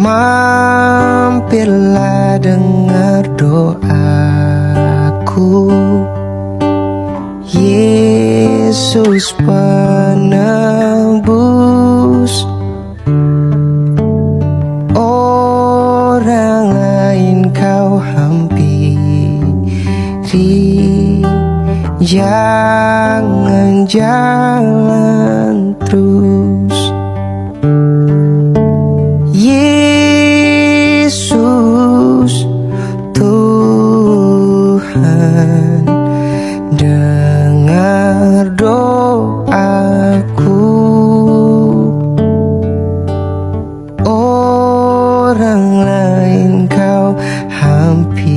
Mampirlah dengar doaku, Yesus penebus. Orang lain kau hampiri, jangan jalan terus. Yesus Tuhan, dengar doaku. Orang lain kau hampiri,